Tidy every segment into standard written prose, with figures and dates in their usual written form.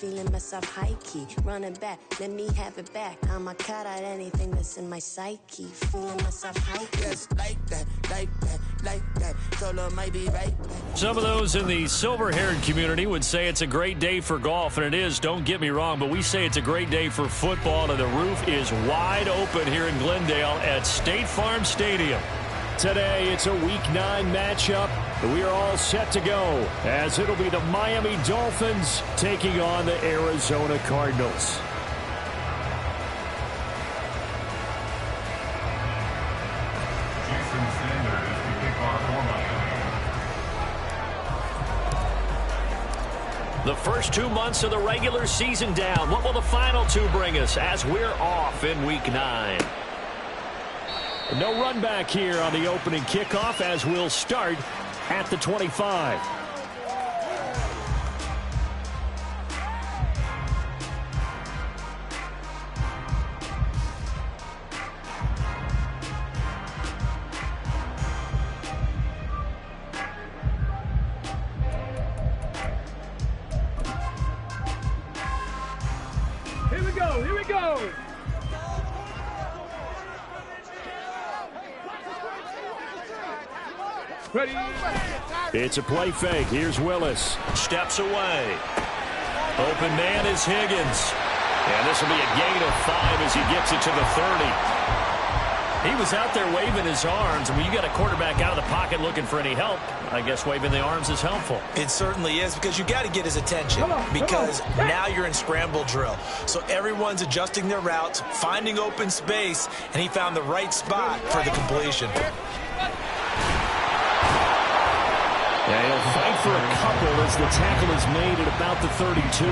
feeling myself high-key. Running back, let me have it back. I'ma cut out anything that's in my psyche. Feeling myself high-key. Yes, like that, like that, like that. Solo might be right back. Some of those in the silver-haired community would say it's a great day for golf, and it is, don't get me wrong, but we say it's a great day for football, and the roof is wide open here in Glendale at State Farm Stadium. Today, it's a Week 9 matchup. We are all set to go, as it'll be the Miami Dolphins taking on the Arizona Cardinals. The first 2 months of the regular season down. What will the final 2 bring us as we're off in Week 9? No run back here on the opening kickoff as we'll start at the 25. Here we go, here we go. Ready. It's a play fake. Here's Willis. Steps away. Open man is Higgins. And this will be a gain of 5 as he gets it to the 30. He was out there waving his arms, and when you got a quarterback out of the pocket looking for any help, I guess waving the arms is helpful. It certainly is, because you got to get his attention, because now you're in scramble drill. So everyone's adjusting their routes, finding open space, and he found the right spot for the completion. Yeah, he'll fight for a couple as the tackle is made at about the 32.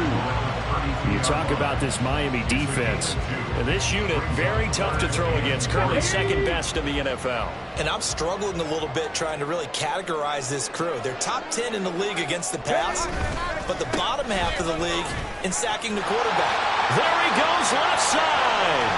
You talk about this Miami defense. And this unit, very tough to throw against, currently second best in the NFL. And I'm struggling a little bit trying to really categorize this crew. They're top 10 in the league against the pass, but the bottom half of the league in sacking the quarterback. There he goes, left side.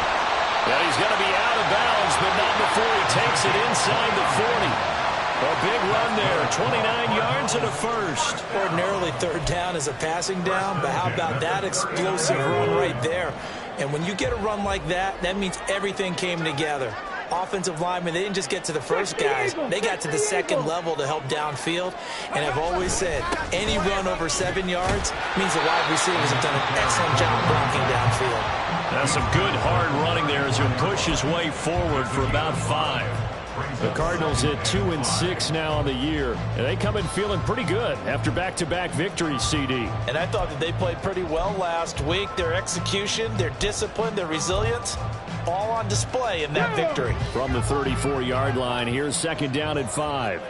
Yeah, he's going to be out of bounds, but not before he takes it inside the 40. A big run there, 29 yards and a first. Ordinarily, third down is a passing down, but how about that explosive run right there? And when you get a run like that, that means everything came together. Offensive linemen, they didn't just get to the first guys. They got to the second level to help downfield. And I've always said, any run over 7 yards means the wide receivers have done an excellent job blocking downfield. That's some good hard running there as he'll push his way forward for about 5. The Cardinals at 2-6 now on the year, and they come in feeling pretty good after back-to-back victories, CD. And I thought that they played pretty well last week. Their execution, their discipline, their resilience, all on display in that victory. From the 34-yard line, here's second down at 5.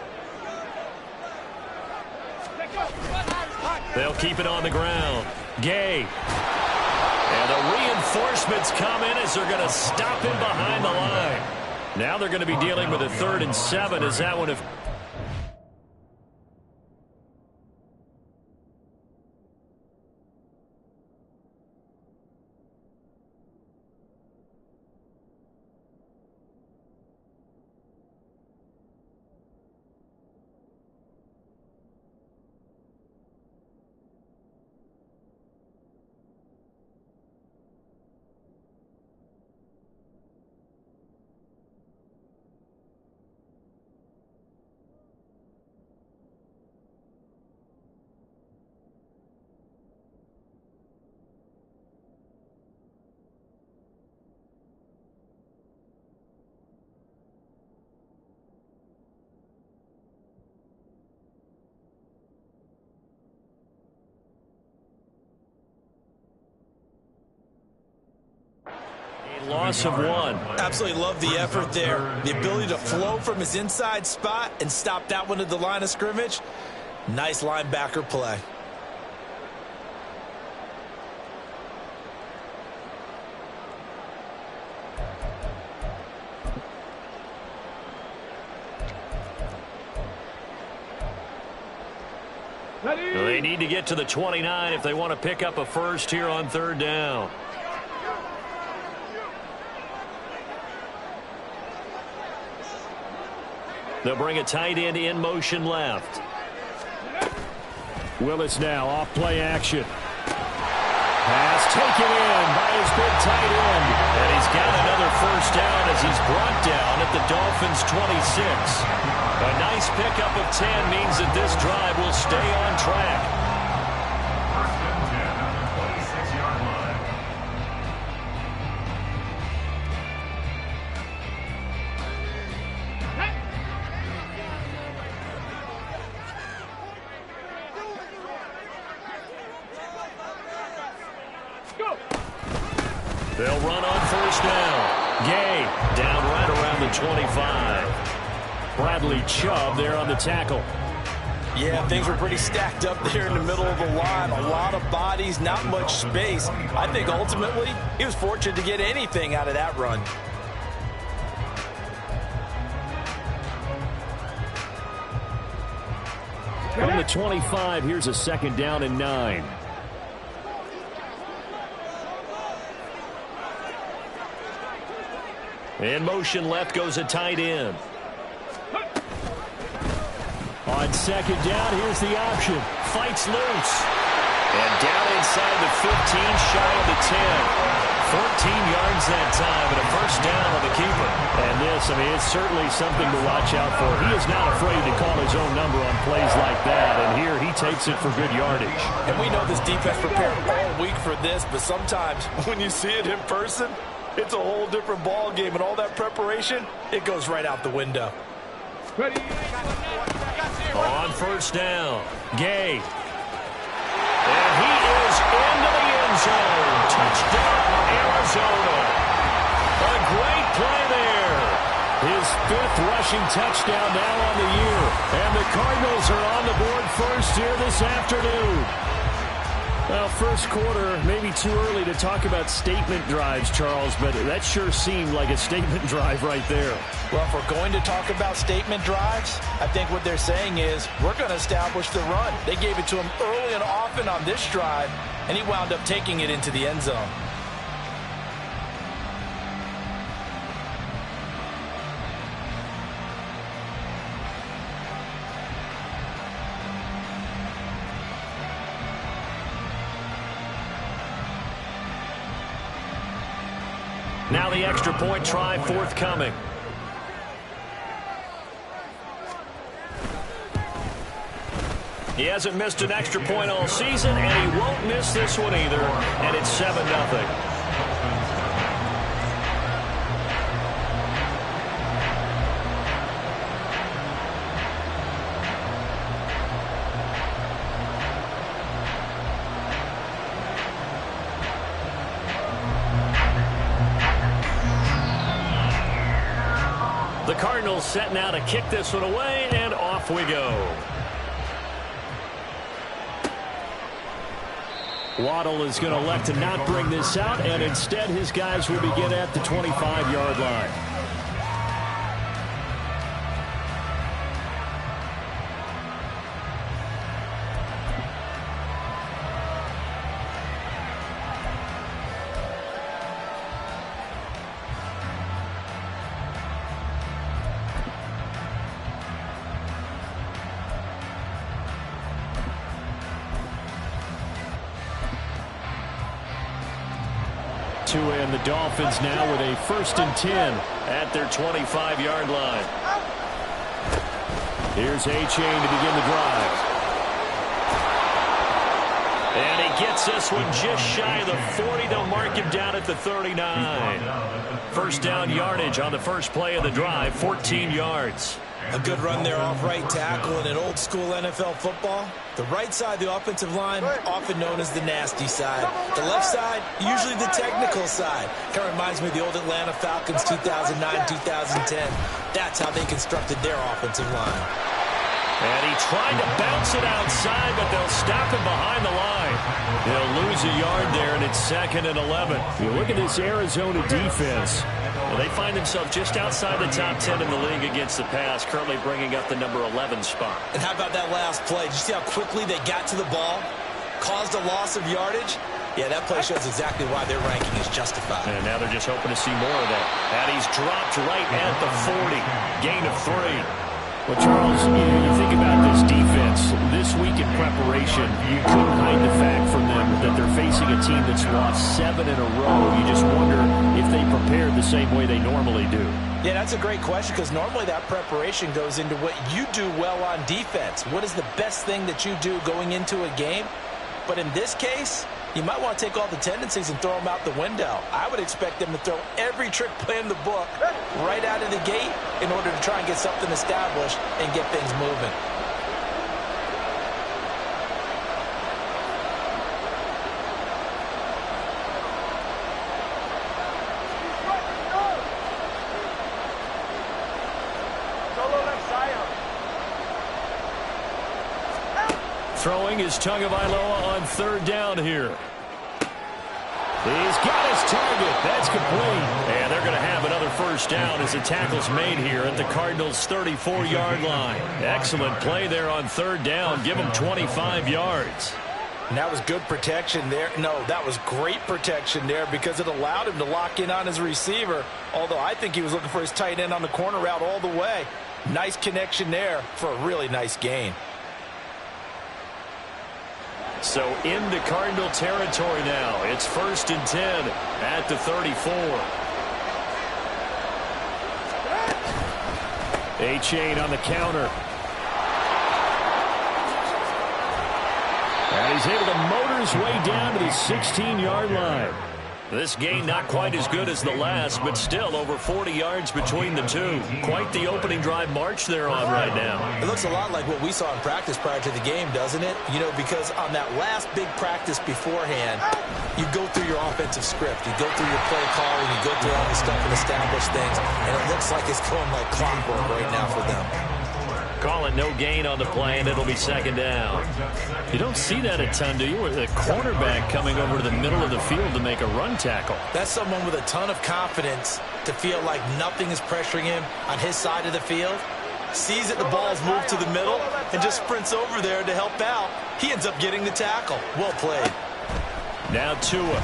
They'll keep it on the ground. Gay. And the reinforcements come in as they're going to stop him behind the line. Now they're going to be dealing with a 3rd and 7 as that one have... Loss of 1. Absolutely love the effort there. The ability to flow from his inside spot and stop that one at the line of scrimmage. Nice linebacker play. They need to get to the 29 if they want to pick up a first here on 3rd down. They'll bring a tight end in motion left. Willis now off play action. Pass taken in by his big tight end. And he's got another first down as he's brought down at the Dolphins' 26. A nice pickup of 10 means that this drive will stay on track. They'll run on first down. Gay down right around the 25. Bradley Chubb there on the tackle. Yeah, things were pretty stacked up there in the middle of the line. A lot of bodies, not much space. I think ultimately he was fortunate to get anything out of that run. From the 25, here's a 2nd down and 9. In motion left goes a tight end. On 2nd down, here's the option. Fights loose. And down inside the 15, shy of the 10. 14 yards that time, and a first down on the keeper. And this, I mean, it's certainly something to watch out for. He is not afraid to call his own number on plays like that, and here he takes it for good yardage. And we know this defense prepared all week for this, but sometimes when you see it in person, it's a whole different ball game, and all that preparation, it goes right out the window. Ready. On first down, Gay. And he is into the end zone. Touchdown, Arizona. A great play there. His 5th rushing touchdown now on the year. And the Cardinals are on the board first here this afternoon. Well, first quarter, maybe too early to talk about statement drives, Charles, but that sure seemed like a statement drive right there. Well, if we're going to talk about statement drives, I think what they're saying is we're going to establish the run. They gave it to him early and often on this drive, and he wound up taking it into the end zone. Now the extra point try forthcoming. He hasn't missed an extra point all season, and he won't miss this one either. And it's 7-0. The Cardinals set now to kick this one away, and off we go. Waddle is going to elect to not bring this out, and instead his guys will begin at the 25-yard line. And the Dolphins now with a 1st and 10 at their 25-yard line. Here's A-Chain to begin the drive. And he gets this one just shy of the 40. They'll mark him down at the 39. First down yardage on the first play of the drive, 14 yards. A good run there off right tackle. In an old-school NFL football, the right side, the offensive line, often known as the nasty side. The left side, usually the technical side. Kind of reminds me of the old Atlanta Falcons 2009-2010. That's how they constructed their offensive line. And he tried to bounce it outside, but they'll stop him behind the line. He'll lose a yard there, and it's 2nd and 11. You look at this Arizona defense. Well, they find themselves just outside the top 10 in the league against the pass, currently bringing up the number 11 spot. And how about that last play? Did you see how quickly they got to the ball? Caused a loss of yardage? Yeah, that play shows exactly why their ranking is justified. And now they're just hoping to see more of that. And he's dropped right at the 40. Gain of 3. Well, Charles, you think about this defense. This week in preparation, you couldn't hide the fact from them that they're facing a team that's lost 7 in a row. You just wonder if they prepared the same way they normally do. Yeah, that's a great question because normally that preparation goes into what you do well on defense. What is the best thing that you do going into a game? But in this case, you might want to take all the tendencies and throw them out the window. I would expect them to throw every trick play in the book right out of the gate in order to try and get something established and get things moving. Throwing is Tagovailoa on 3rd down here. He's got his target. That's complete. And they're going to have another 1st down as the tackle's made here at the Cardinals' 34-yard line. Excellent play there on 3rd down. Give them 25 yards. And that was good protection there. No, that was great protection there because it allowed him to lock in on his receiver, although I think he was looking for his tight end on the corner route all the way. Nice connection there for a really nice gain. So into Cardinal territory now. It's 1st and 10 at the 34. A-Chain on the counter. And he's able to motor his way down to the 16-yard line. This gain not quite as good as the last, but still over 40 yards between the two. Quite the opening drive march they're on right now. It looks a lot like what we saw in practice prior to the game, doesn't it? You know, because on that last big practice beforehand, you go through your offensive script. You go through your play calling. You go through all the stuff and establish things. And it looks like it's going like clockwork right now for them. Call it no gain on the play, and it'll be 2nd down. You don't see that a ton, do you? With a cornerback coming over to the middle of the field to make a run tackle. That's someone with a ton of confidence to feel like nothing is pressuring him on his side of the field. Sees that the ball's moved to the middle and just sprints over there to help out. He ends up getting the tackle. Well played. Now Tua.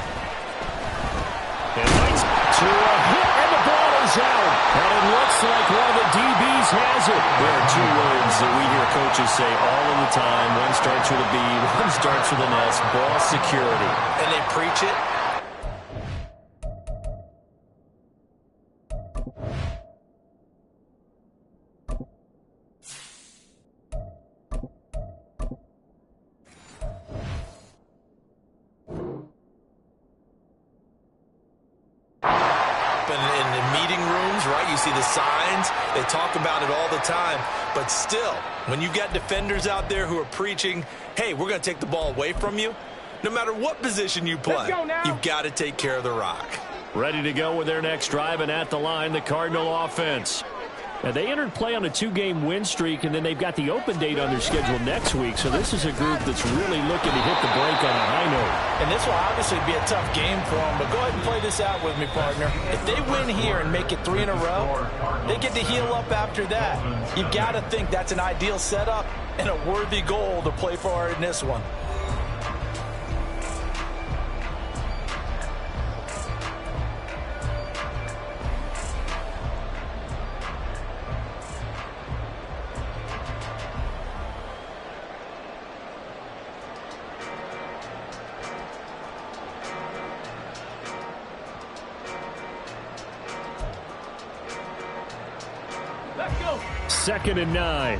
Tua, and the ball is out. And it looks like one of the DBs has it. There are 2 words that we hear coaches say all of the time. One starts with a B, one starts with an S. Ball security. And they preach it. In the meeting rooms, right? You see the signs. They talk about it all the time. But still, when you got defenders out there who are preaching, hey, we're going to take the ball away from you, no matter what position you play, you've got to take care of the rock. Ready to go with their next drive, and at the line, the Cardinal offense. Now, they entered play on a 2-game win streak, and then they've got the open date on their schedule next week. So this is a group that's really looking to hit the break on a high note. And this will obviously be a tough game for them, but go ahead and play this out with me, partner. If they win here and make it 3 in a row, they get to heal up after that. You've got to think that's an ideal setup and a worthy goal to play for in this one. Let's go. 2nd and 9.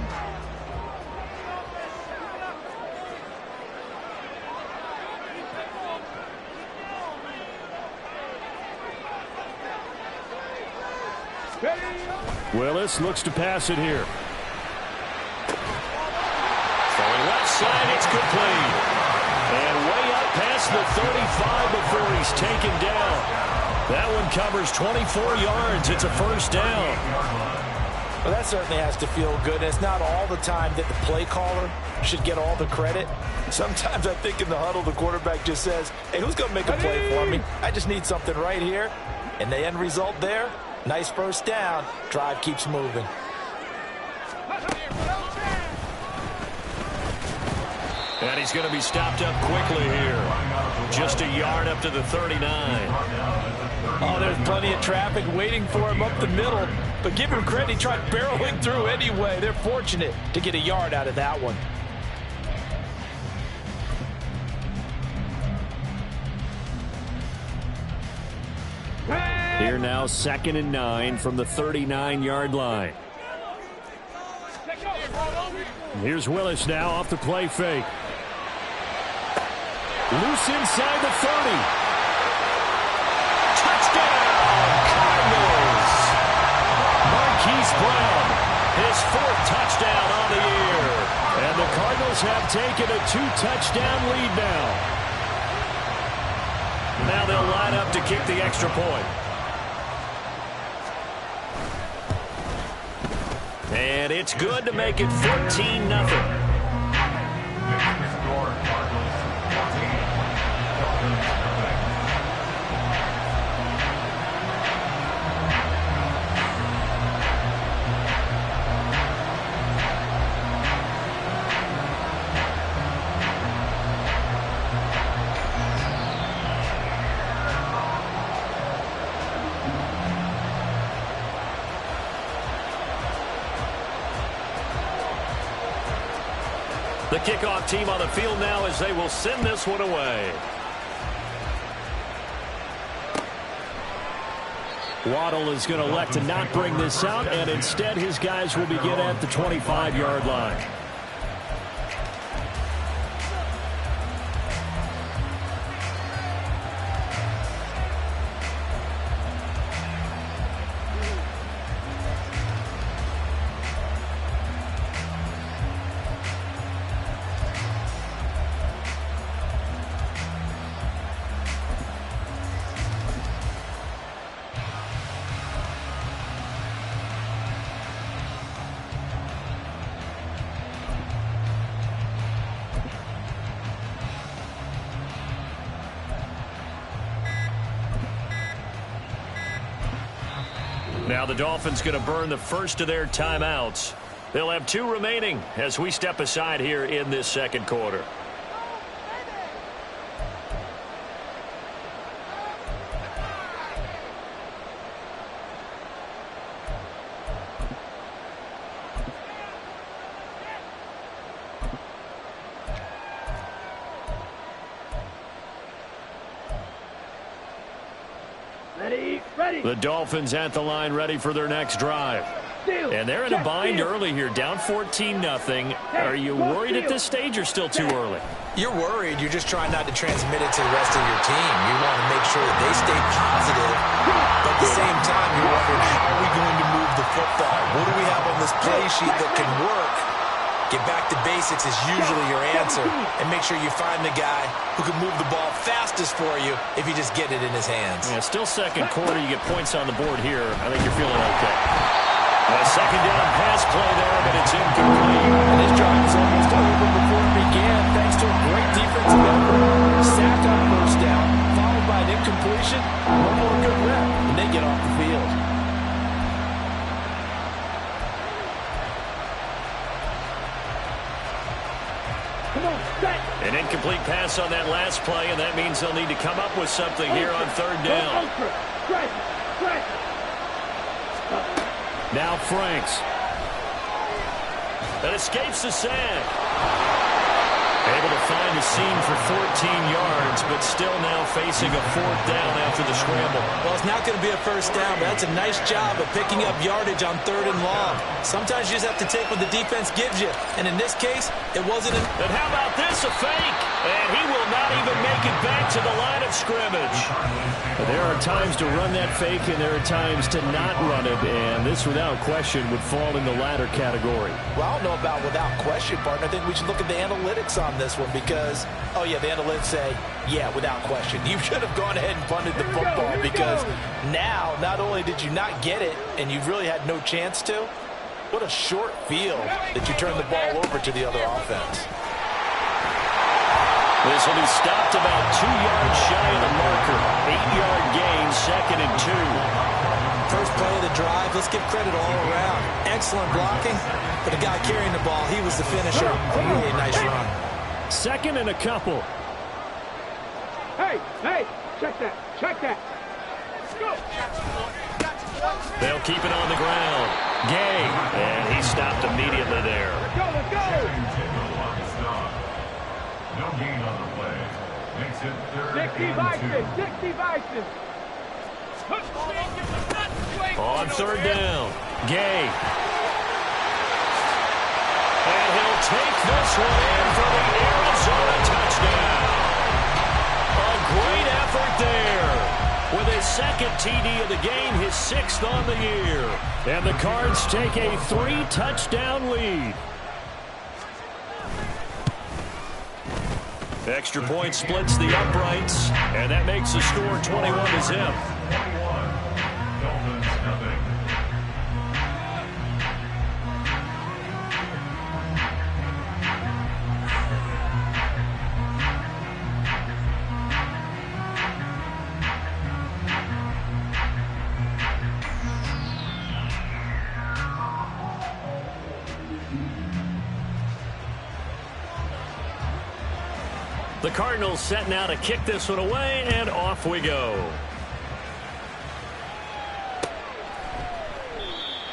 Willis looks to pass it here. Throwing left side, it's complete. And way up past the 35 before he's taken down. That one covers 24 yards. It's a 1st down. Well, that certainly has to feel good. It's not all the time that the play caller should get all the credit. Sometimes I think in the huddle, the quarterback just says, hey, who's going to make a play for me? I just need something right here. And the end result there, nice 1st down. Drive keeps moving. And he's going to be stopped up quickly here. Just a yard up to the 39. Oh, there's plenty of traffic waiting for him up the middle. But give him credit, he tried barreling through anyway. They're fortunate to get a yard out of that one. Here now, 2nd and 9 from the 39-yard line. Here's Willis now off the play fake. Loose inside the 30. Touchdown, Cardinals. Marquise Brown, his 4th touchdown on the year. And the Cardinals have taken a 2-touchdown lead now. Now they'll line up to kick the extra point. And it's good to make it 14-0. The kickoff team on the field now as they will send this one away. Waddle is going to elect to not bring this out, and instead his guys will begin at the 25-yard line. Now the Dolphins going to burn the first of their timeouts. They'll have 2 remaining as we step aside here in this second quarter. The Dolphins at the line ready for their next drive. And they're in a bind early here, down 14-0. Are you worried at this stage or still too early? You're worried. You're just trying not to transmit it to the rest of your team. You want to make sure that they stay positive. But at the same time, you're wondering, how are we going to move the football? What do we have on this play sheet that can work? Get back to basics is usually your answer. And make sure you find the guy who can move the ball fastest for you if you just get it in his hands. Yeah, still second quarter. You get points on the board here. I think you're feeling okay. A second down pass play there, but it's incomplete. And this drive was almost over before it began, thanks to a great defensive effort. Sacked on first down, followed by an incompletion. One more good rep, and they get off the field. An incomplete pass on that last play, and that means they'll need to come up with something here on third down. Now Franks. That escapes the sack. Able to find a seam for 14 yards, but still now facing a 4th down after the scramble. Well, it's not going to be a first down, but that's a nice job of picking up yardage on 3rd and long. Sometimes you just have to take what the defense gives you. And in this case, it wasn't an... And how about this? A fake. And he will not even make it back to the line of scrimmage. There are times to run that fake, and there are times to not run it. And this, without question, would fall in the latter category. Well, I don't know about without question, partner. I think we should look at the analytics on this one because, oh, yeah, the analytics say, yeah, without question. You should have gone ahead and punted the football because now, not only did you not get it, and you really had no chance to, what a short field that you turned the ball over to the other offense. This will be stopped about 2 yards shy of the marker. 8-yard gain, 2nd and 2. First play of the drive, let's give credit all around. Excellent blocking, but the guy carrying the ball, he was the finisher. A really nice run. 2nd and a couple. Hey, check that. They'll keep it on the ground. Gay, and he stopped immediately there. Let's go. No gain on the play. Makes it third 60 vices. On third down, Gay. And he'll take this one in for the Arizona touchdown. A great effort there. With his second TD of the game, his 6th on the year. And the Cards take a 3-touchdown lead. Extra point splits the uprights, and that makes the score 21-0. Dolphins nothing. The Cardinals set now to kick this one away, and off we go.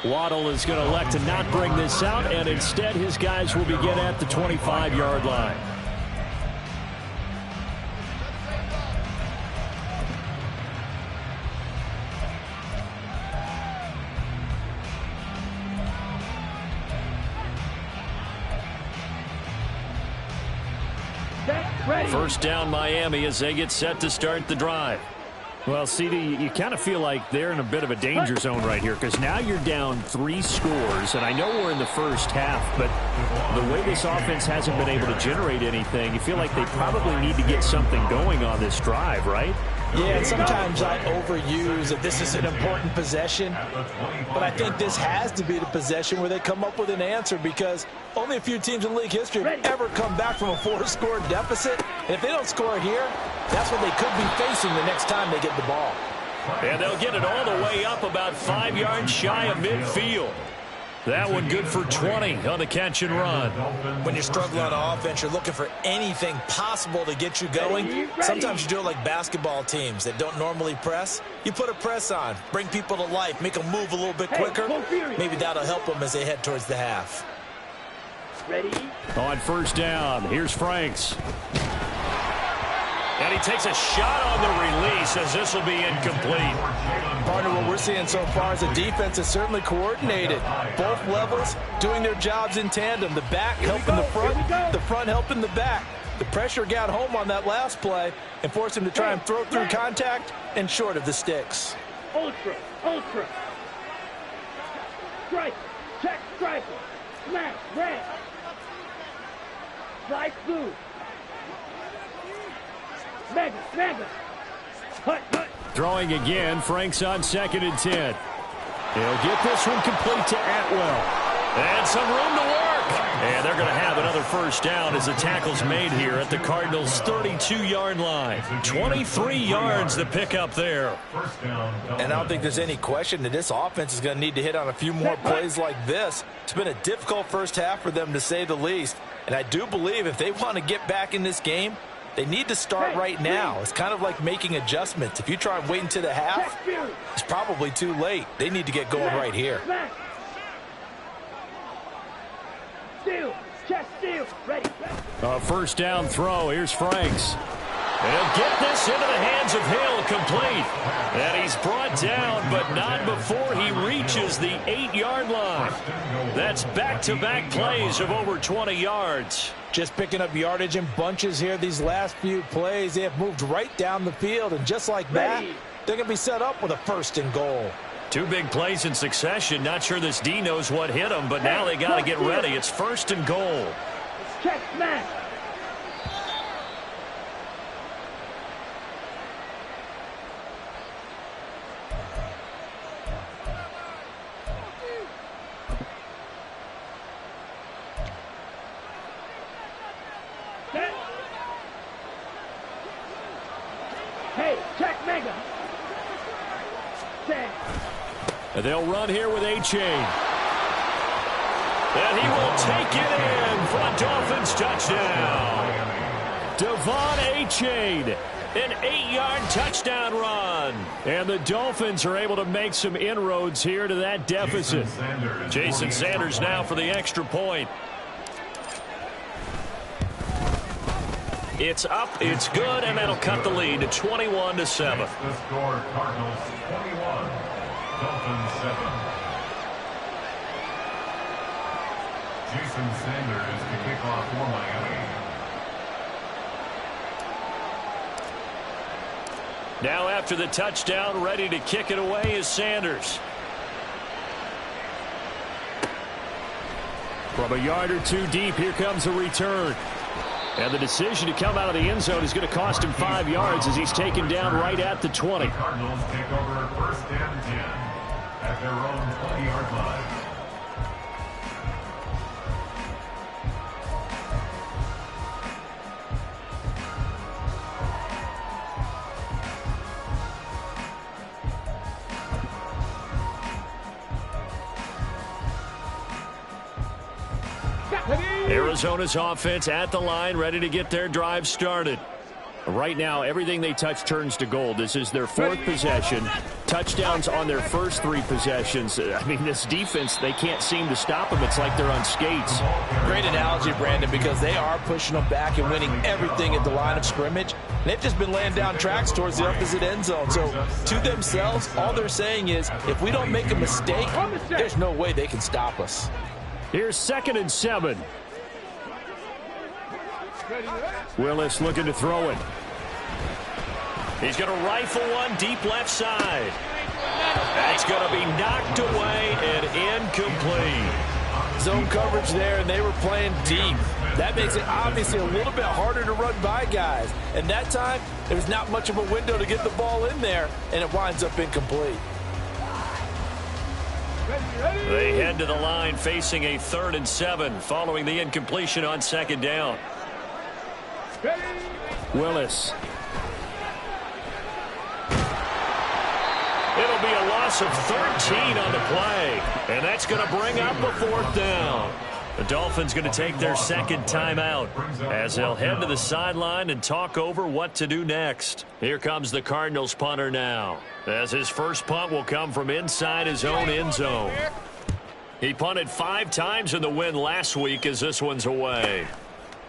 Waddle is going to elect to not bring this out, and instead his guys will begin at the 25-yard line. First down Miami as they get set to start the drive. Well, CD, you kind of feel like they're in a bit of a danger zone right here because now you're down 3 scores, and I know we're in the first half, but the way this offense hasn't been able to generate anything, you feel like they probably need to get something going on this drive, right? Yeah, and sometimes I overuse that this is an important possession, but I think this has to be the possession where they come up with an answer because only a few teams in league history have ever come back from a 4-score deficit. And if they don't score here, that's what they could be facing the next time they get the ball. And they'll get it all the way up about 5 yards shy of midfield. That one good for 20 on the catch and run. When you're struggling on offense, you're looking for anything possible to get you going. Sometimes you do it like basketball teams that don't normally press. You put a press on, bring people to life, make them move a little bit quicker. Maybe that'll help them as they head towards the half. Ready? On first down, here's Franks. And he takes a shot on the release as this will be incomplete. Partner, what we're seeing so far is the defense is certainly coordinated. Both levels doing their jobs in tandem. The back helping the front helping the back. The pressure got home on that last play and forced him to try and throw through contact and short of the sticks. Ultra. Strike. Check striker. Smash. Red. Slide blue. Mega. Hut. Throwing again, Franks on 2nd and 10. He'll get this one complete to Atwell. And some room to work. And they're going to have another first down as the tackle's made here at the Cardinals' 32-yard line. 23 yards to pick up there. And I don't think there's any question that this offense is going to need to hit on a few more plays like this. It's been a difficult first half for them, to say the least. And I do believe if they want to get back in this game, they need to start right now. It's kind of like making adjustments. If you try and wait until the half, it's probably too late. They need to get going right here. Ready. First down throw. Here's Franks. They'll get this into the hands of Hill, complete. And he's brought down, but not before he reaches the 8-yard line. That's back-to-back plays of over 20 yards. Just picking up yardage in bunches here these last few plays. They have moved right down the field, and just like that, they're going to be set up with a 1st and goal. 2 big plays in succession. Not sure this D knows what hit him, but now they got to get ready. It's 1st and goal. Check smash. Hey, check mega. And they'll run here with A-Chain. And he will take it in for a Dolphins touchdown. Devon Achane. An 8-yard touchdown run. And the Dolphins are able to make some inroads here to that deficit. Jason Sanders now for the extra point. It's up, it's good, and that'll cut the lead to 21-7. The score, Cardinals 21, Dolphins 7. Jason Sanders to kick off for Miami. Now after the touchdown, ready to kick it away is Sanders. From a yard or two deep, here comes a return. And the decision to come out of the end zone is going to cost him 5 yards as he's taken down right at the 20. The Cardinals take over 1st and 10 at their own 20-yard line. Arizona's offense at the line, ready to get their drive started. Right now, everything they touch turns to gold. This is their 4th possession. Touchdowns on their first 3 possessions. I mean, this defense, they can't seem to stop them. It's like they're on skates. Great analogy, Brandon, because they are pushing them back and winning everything at the line of scrimmage. They've just been laying down tracks towards the opposite end zone. So, to themselves, all they're saying is, if we don't make a mistake, there's no way they can stop us. Here's 2nd and 7. Willis looking to throw it. He's going to rifle one deep left side. That's going to be knocked away and incomplete. Zone coverage there, and they were playing deep. That makes it obviously a little bit harder to run by guys. And that time, there was not much of a window to get the ball in there, and it winds up incomplete. They head to the line facing a 3rd and 7 following the incompletion on 2nd down. Willis. It'll be a loss of 13 on the play, and that's going to bring up a 4th down. The Dolphins going to take their 2nd timeout as they'll head to the sideline and talk over what to do next. Here comes the Cardinals punter now, as his first punt will come from inside his own end zone. He punted 5 times in the win last week as this one's away.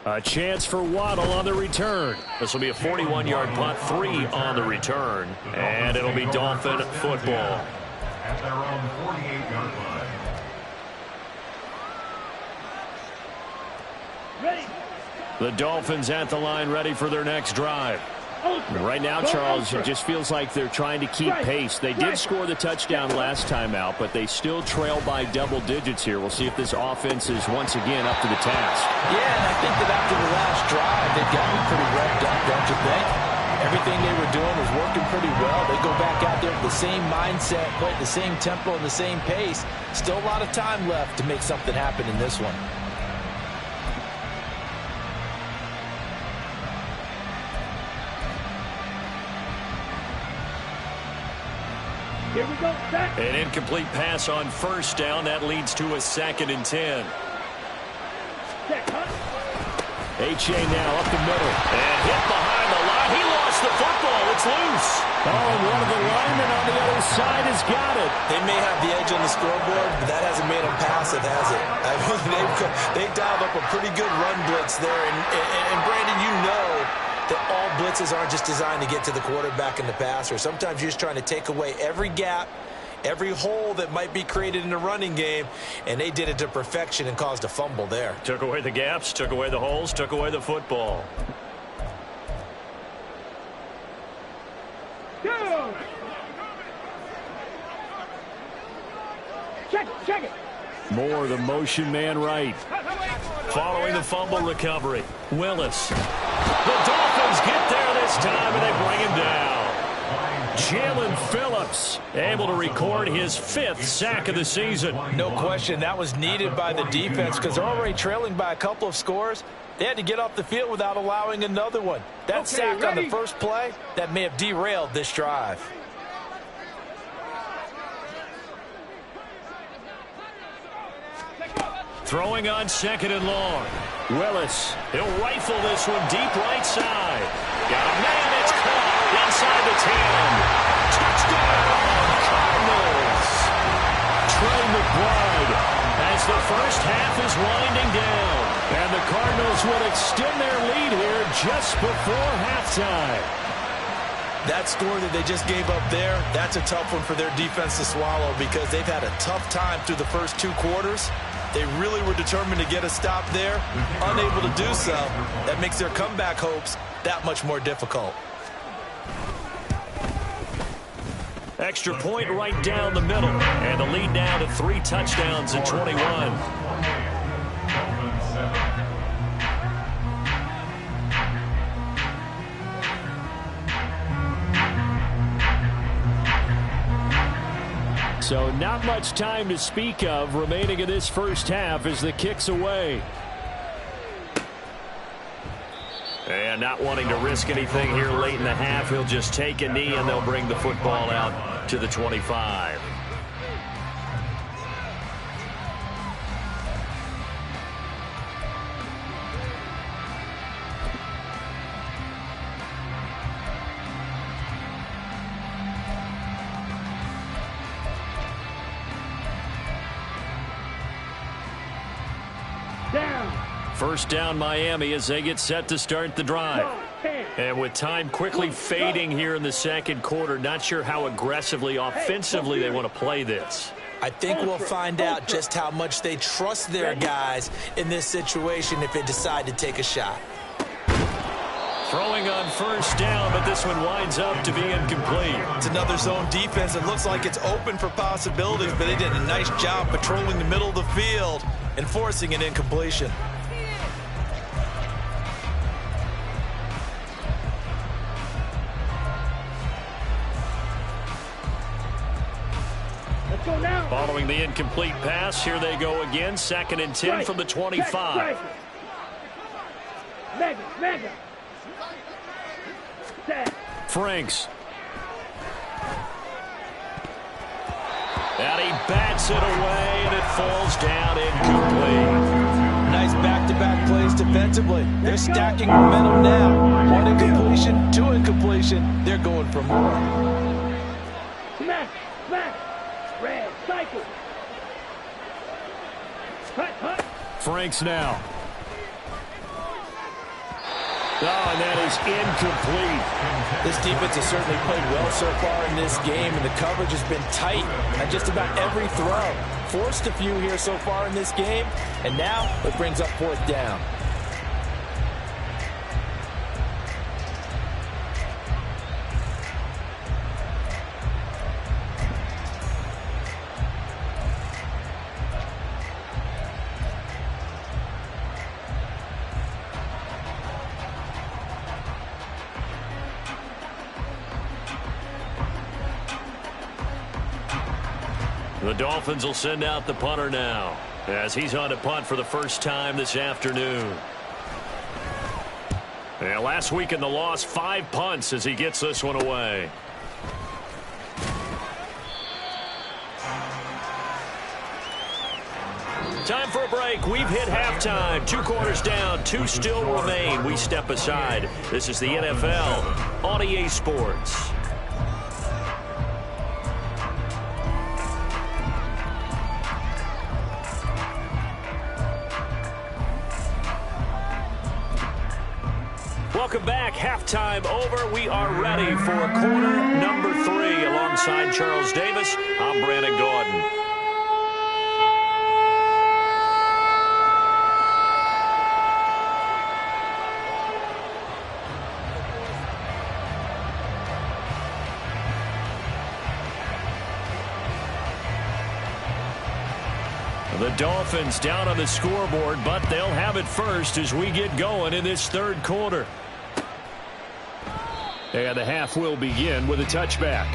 A chance for Waddle on the return. This will be a 41-yard punt, 3 on the return, and it'll be Dolphin football. At their own 48-yard line. Ready. The Dolphins at the line, ready for their next drive. Right now, Charles, it just feels like they're trying to keep pace. They did score the touchdown last time out, but they still trail by double digits here. We'll see if this offense is once again up to the task. Yeah, and I think that after the last drive, they've got me pretty revved up, don't you think? Everything they were doing was working pretty well. They go back out there with the same mindset, play at the same tempo and the same pace. Still a lot of time left to make something happen in this one. Here we go, set. An incomplete pass on 1st down. That leads to a 2nd and 10. Check, huh? Achane now up the middle. And hit behind the line. He lost the football. It's loose. Oh, and one of the linemen on the other side has got it. They may have the edge on the scoreboard, but that hasn't made them passive, has it? I mean, they dialed up a pretty good run blitz there. And Brandon, you know that all blitzes aren't just designed to get to the quarterback and the passer. Sometimes you're just trying to take away every gap, every hole that might be created in the running game, and they did it to perfection and caused a fumble there. Took away the gaps, took away the holes, took away the football. Go! Check it. Moore, the motion man right. Following the fumble recovery, Willis. The Dolphins get there this time, and they bring him down. Jalen Phillips able to record his 5th sack of the season. No question, that was needed by the defense because they're already trailing by a couple of scores. They had to get off the field without allowing another one. That sack on the first play, that may have derailed this drive. Throwing on 2nd and long. Willis, he'll rifle this one deep right side. Got a man, it's caught inside the 10. Touchdown, Cardinals. Trey McBride as the first half is winding down. And the Cardinals will extend their lead here just before halftime. That score that they just gave up there, that's a tough one for their defense to swallow because they've had a tough time through the first 2 quarters. They really were determined to get a stop there, unable to do so. That makes their comeback hopes that much more difficult. Extra point right down the middle, and the lead now to 3 touchdowns at 21. So not much time to speak of remaining in this first half as the kick's away. And not wanting to risk anything here late in the half, he'll just take a knee and they'll bring the football out to the 25. First down Miami as they get set to start the drive. And with time quickly fading here in the second quarter, not sure how aggressively, offensively they want to play this. I think we'll find out just how much they trust their guys in this situation if they decide to take a shot. Throwing on first down, but this one winds up to be incomplete. It's another zone defense. It looks like it's open for possibilities, but they did a nice job patrolling the middle of the field and forcing an incompletion. Following the incomplete pass, here they go again. 2nd and 10 from the 25. Franks. And he bats it away, and it falls down incomplete. Nice back-to-back plays defensively. They're stacking momentum now. 1 incompletion, 2 incompletion. They're going for more. Smash, smash. Red cycle. Franks now. Oh, and that is incomplete. This defense has certainly played well so far in this game, and the coverage has been tight on just about every throw. Forced a few here so far in this game, and now it brings up 4th down. The Dolphins will send out the punter now as he's on to punt for the first time this afternoon. And last week in the loss, 5 punts as he gets this one away. Time for a break. We've hit halftime. 2 quarters down, 2 still remain. We step aside. This is the NFL on EA Sports. Welcome back. Halftime over. We are ready for quarter number 3. Alongside Charles Davis, I'm Brandon Gaudin. The Dolphins down on the scoreboard, but they'll have it first as we get going in this 3rd quarter. And the half will begin with a touchback.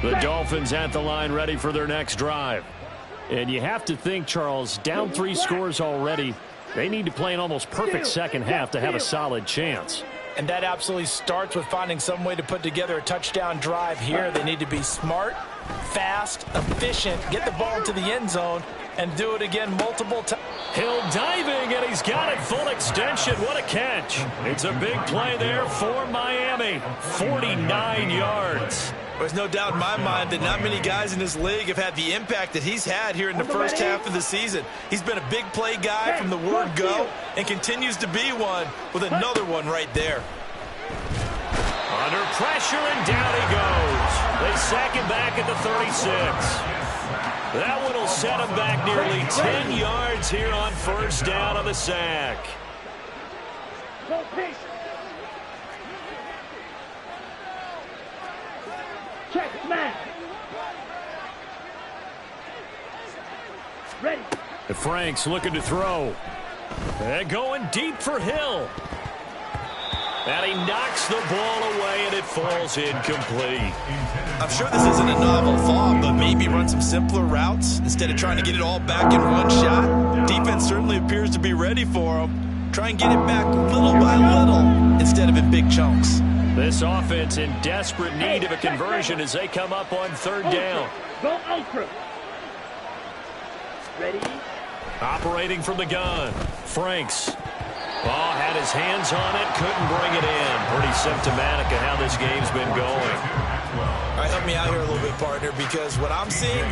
The Dolphins at the line ready for their next drive. And you have to think, Charles, down 3 scores already. They need to play an almost perfect second half to have a solid chance. And that absolutely starts with finding some way to put together a touchdown drive here. They need to be smart, fast, efficient, get the ball to the end zone, and do it again multiple times. Hill diving, and he's got it full extension. What a catch. It's a big play there for Miami. 49 yards. There's no doubt in my mind that not many guys in this league have had the impact that he's had here in the first half of the season. He's been a big play guy from the word go and continues to be one with another one right there. Under pressure, and down he goes. They sack him back at the 36. That one will set him back nearly 10 yards here on first down on the sack. Check, smash. Ready. And Frank's looking to throw. And going deep for Hill. And he knocks the ball away, and it falls incomplete. I'm sure this isn't a novel thought, but maybe run some simpler routes instead of trying to get it all back in one shot. Defense certainly appears to be ready for him. Try and get it back little by little instead of in big chunks. This offense in desperate need of a conversion as they come up on third down. Go ultra. Ready? Operating from the gun. Franks. Oh, had his hands on it, couldn't bring it in. Pretty symptomatic of how this game's been going. All right, help me out here a little bit, partner, because what I'm seeing...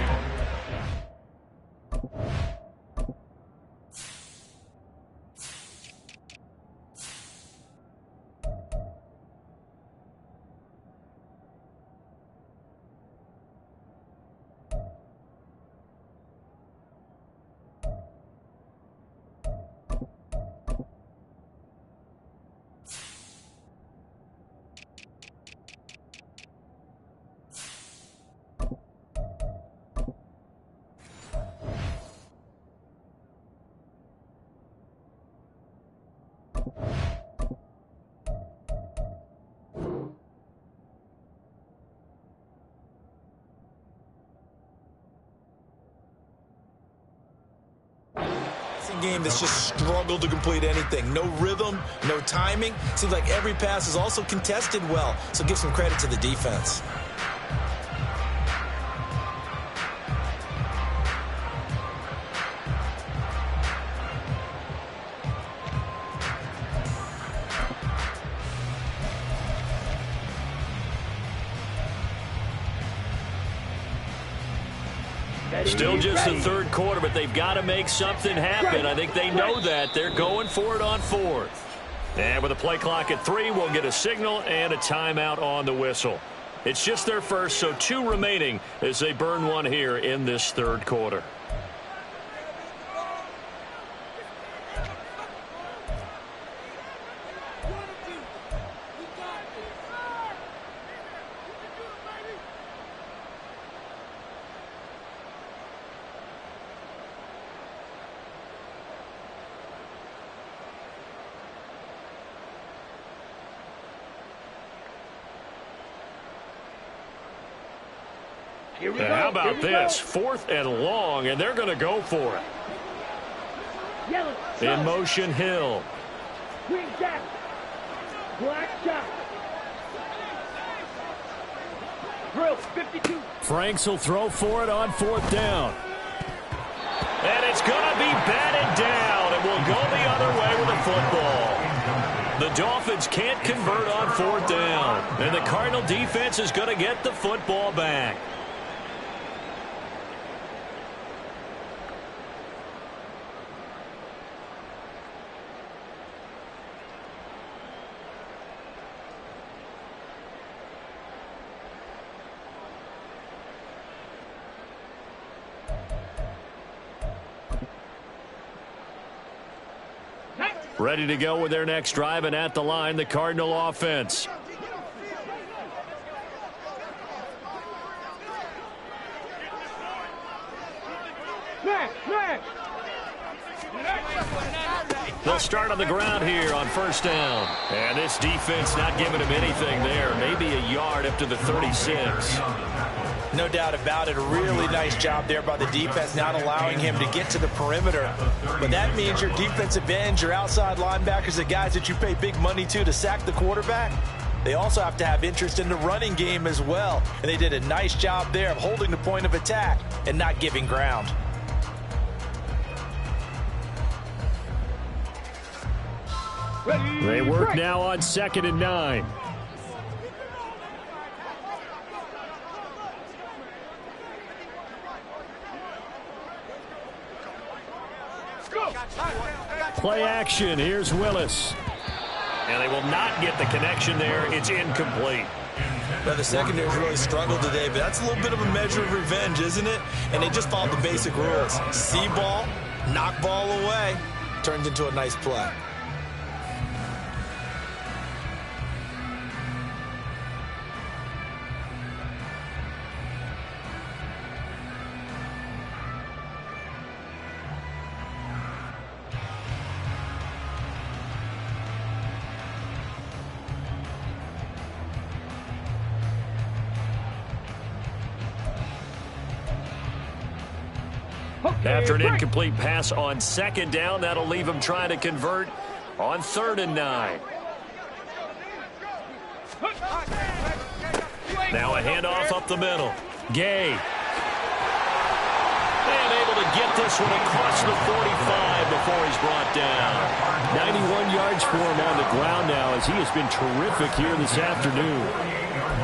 game that's just struggled to complete anything. No rhythm, no timing. Seems like every pass is also contested well, so give some credit to the defense. Still just the third quarter, but they've got to make something happen. I think they know that. They're going for it on fourth. And with a play clock at 3, we'll get a signal and a timeout on the whistle. It's just their first, so 2 remaining as they burn one here in this third quarter. How about this? 4th and long, and they're going to go for it. In motion, Hill. Green jack. Black shot. Drill, 52. Franks will throw for it on 4th down. And it's going to be batted down, and will go the other way with the football. The Dolphins can't convert on 4th down, and the Cardinal defense is going to get the football back. Ready to go with their next drive, and at the line, the Cardinal offense. They'll start on the ground here on first down. And this defense not giving him anything there. Maybe a yard up to the 36. No doubt about it. A really nice job there by the defense, not allowing him to get to the perimeter. But that means your defensive ends, your outside linebackers, the guys that you pay big money to sack the quarterback, they also have to have interest in the running game as well. And they did a nice job there of holding the point of attack and not giving ground. They work now on 2nd and 9. Play action. Here's Willis. And they will not get the connection there. It's incomplete. Now, the secondary's really struggled today, but that's a little bit of a measure of revenge, isn't it? And they just followed the basic rules. See ball, knock ball away, turns into a nice play. After an incomplete pass on 2nd down, that'll leave him trying to convert on 3rd and 9. Now a handoff up the middle. Gay. And able to get this one across the 45 before he's brought down. 91 yards for him on the ground now as he has been terrific here this afternoon.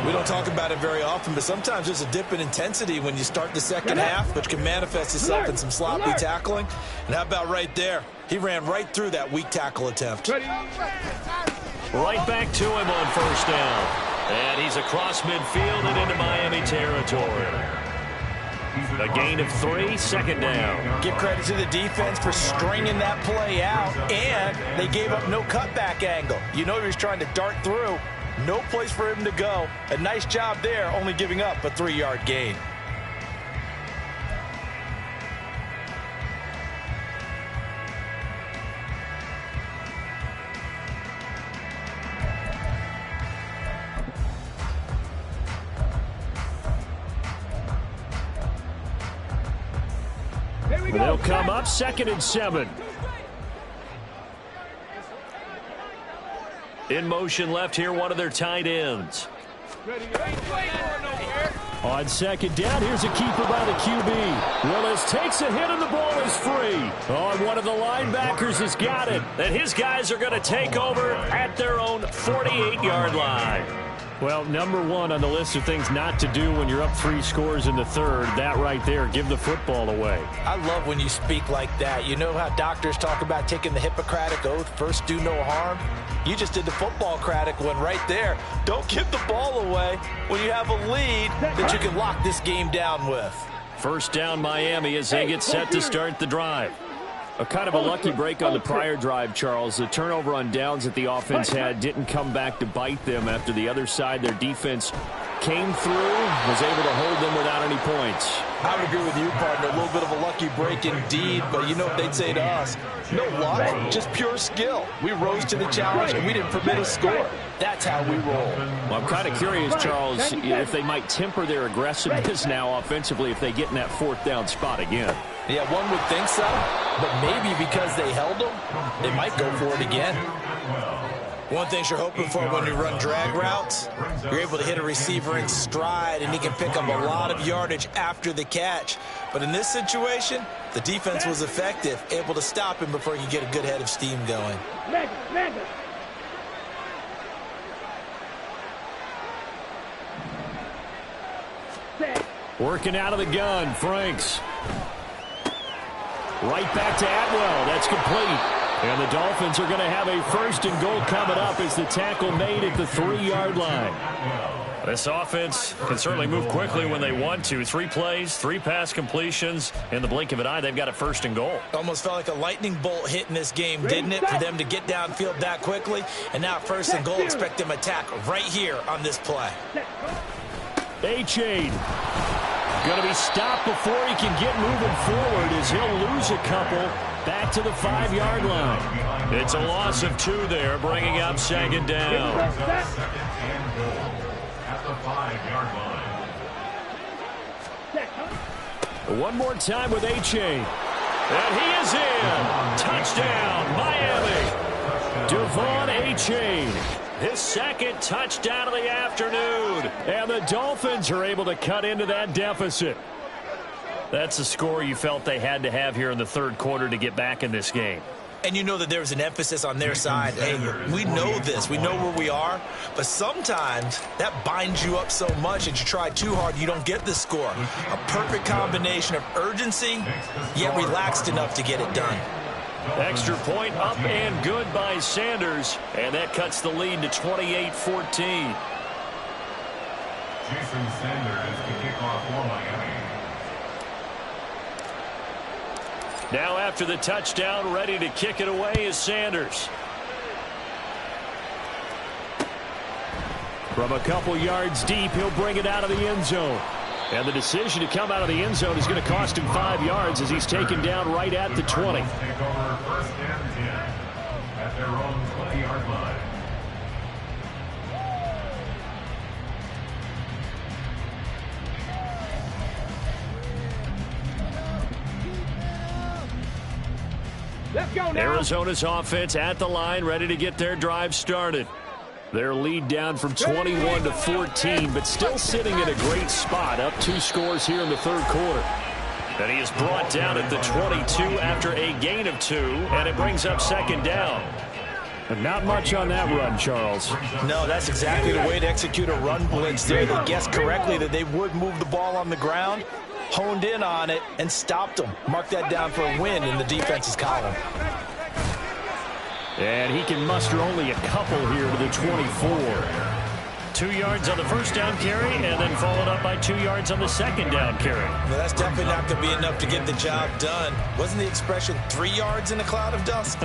We don't talk about it very often, but sometimes there's a dip in intensity when you start the second half, which can manifest itself in some sloppy tackling. And how about right there? He ran right through that weak tackle attempt. Right back to him on 1st down. And he's across midfield and into Miami territory. A gain of 3, 2nd down. Give credit to the defense for stringing that play out, and they gave up no cutback angle. You know he was trying to dart through. No place for him to go. A nice job there, only giving up a 3-yard gain. They'll come up 2nd and 7. In motion left here, one of their tight ends. On 2nd down, here's a keeper by the QB. Willis takes a hit and the ball is free. Oh, and one of the linebackers has got it. And his guys are going to take over at their own 48-yard line. Well, number 1 on the list of things not to do when you're up 3 scores in the 3rd. That right there, give the football away. I love when you speak like that. You know how doctors talk about taking the Hippocratic Oath, first do no harm? You just did the football-cratic one right there. Don't give the ball away when you have a lead that you can lock this game down with. 1st down Miami as they get set to start the drive. A kind of a lucky break on the prior drive, Charles. The turnover on downs that the offense had didn't come back to bite them after the other side. Their defense came through, was able to hold them without any points. I would agree with you, partner. A little bit of a lucky break indeed, but you know what they'd say to us? No luck, just pure skill. We rose to the challenge, and we didn't permit a score. That's how we roll. Well, I'm kind of curious, Charles, if they might temper their aggressiveness now offensively if they get in that 4th down spot again. Yeah, one would think so, but maybe because they held them, they might go for it again. One thing you're hoping for when you run drag routes, you're able to hit a receiver in stride, and he can pick up a lot of yardage after the catch. But in this situation, the defense was effective, able to stop him before he could get a good head of steam going. Working out of the gun, Franks. Right back to Atwell. That's complete. And the Dolphins are going to have a 1st and goal coming up as the tackle made at the 3-yard line. This offense can certainly move quickly when they want to. 3 plays, 3 pass completions. In the blink of an eye, they've got a 1st and goal. Almost felt like a lightning bolt hit in this game, didn't it? For them to get downfield that quickly. And now 1st and goal, expect them to attack right here on this play. Achane. Going to be stopped before he can get moving forward as he'll lose a couple back to the 5-yard line. It's a loss of 2 there, bringing up second down. Second and goal at the 5-yard line. One more time with A-Chain. And he is in. Touchdown, Miami. Devon A-Chain. His second touchdown of the afternoon. And the Dolphins are able to cut into that deficit. That's the score you felt they had to have here in the third quarter to get back in this game. And you know that there was an emphasis on their side. Hey, we know this. We know where we are. But sometimes that binds you up so much that you try too hard, you don't get the score. A perfect combination of urgency, yet relaxed enough to get it done. Extra point up and good by Sanders. And that cuts the lead to 28-14. Jason Sanders to kick off for Miami. Now after the touchdown, ready to kick it away is Sanders. From a couple yards deep, he'll bring it out of the end zone. And the decision to come out of the end zone is going to cost him 5 yards as he's taken down right at the 20. Take over first and 10 at their own 20-yard line. Let's go now. Arizona's offense at the line, ready to get their drive started. Their lead down from 21 to 14, but still sitting in a great spot, up 2 scores here in the third quarter. And he is brought down at the 22 after a gain of 2, and it brings up second down. But not much on that run, Charles. No, that's exactly the way to execute a run blitz there. They guessed correctly that they would move the ball on the ground, honed in on it, and stopped them. Mark that down for a win in the defense's column. And he can muster only a couple here to the 24. 2 yards on the first down carry, and then followed up by 2 yards on the second down carry. Well, that's definitely not going to be enough to get the job done. Wasn't the expression 3 yards in a cloud of dust?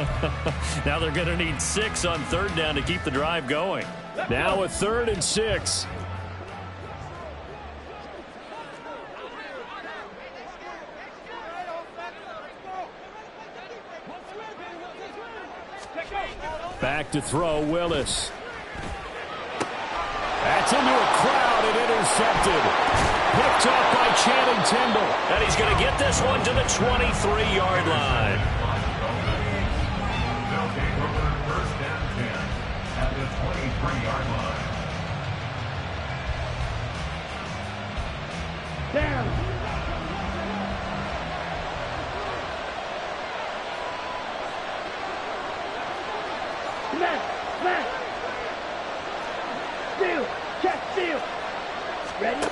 Now they're going to need 6 on third down to keep the drive going. Now a 3rd and 6. Back to throw, Willis. That's into a crowd and intercepted. Picked up by Channing Tindall. And he's going to get this one to the 23-yard line. They'll take over first and 10 at the 23-yard line. Down. Smash. Steal. Check steal. Ready?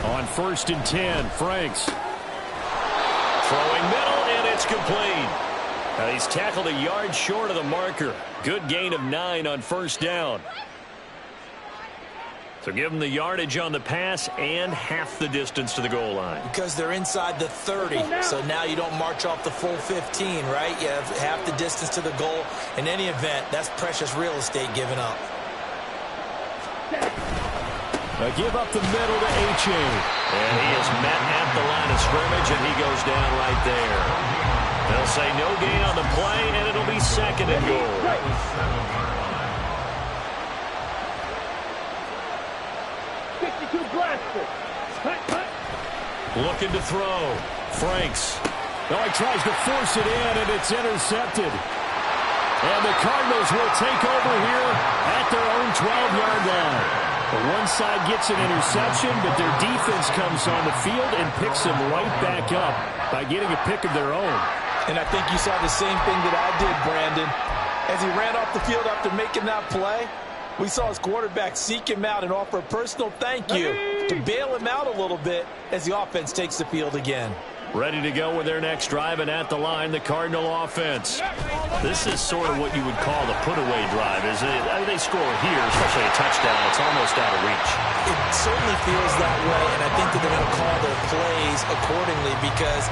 On 1st and 10, Franks. Throwing middle, and it's complete. Now he's tackled a yard short of the marker. Good gain of 9 on first down. So give them the yardage on the pass and half the distance to the goal line. Because they're inside the 30, so now you don't march off the full 15, right? You have half the distance to the goal. In any event, that's precious real estate given up. Give up the middle to A-Chain. And he is met at the line of scrimmage, and he goes down right there. They'll say no gain on the play, and it'll be 2nd and goal. Looking to throw. Franks. Oh, he tries to force it in, and it's intercepted. And the Cardinals will take over here at their own 12-yard line. The one side gets an interception, but their defense comes on the field and picks them right back up by getting a pick of their own. And I think you saw the same thing that I did, Brandon. As he ran off the field after making that play, we saw his quarterback seek him out and offer a personal thank you to bail him out a little bit as the offense takes the field again. Ready to go with their next drive, and at the line, the Cardinal offense. This is sort of what you would call a put-away drive, isn't it? I mean, they score here, especially a touchdown. It's almost out of reach. it certainly feels that way, and I think that they're going to call their plays accordingly, because